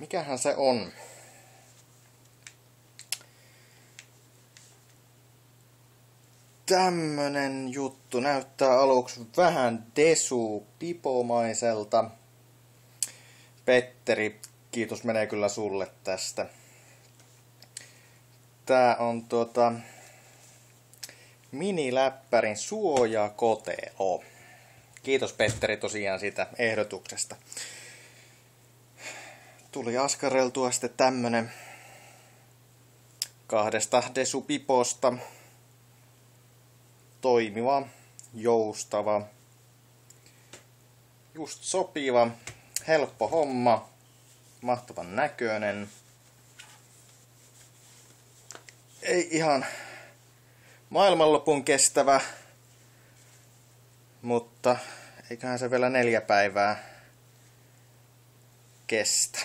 Mikähän se on? Tämmönen juttu näyttää aluksi vähän Desu-pipomaiselta. Petteri, kiitos menee kyllä sulle tästä. Tää on miniläppärin suojakotelo. Kiitos Petteri tosiaan siitä ehdotuksesta. Tuli askareltua sitten tämmönen 2 Desu-piposta. Toimiva, joustava, just sopiva, helppo homma, mahtavan näköinen. Ei ihan maailmanlopun kestävä, mutta eiköhän se vielä 4 päivää kestä.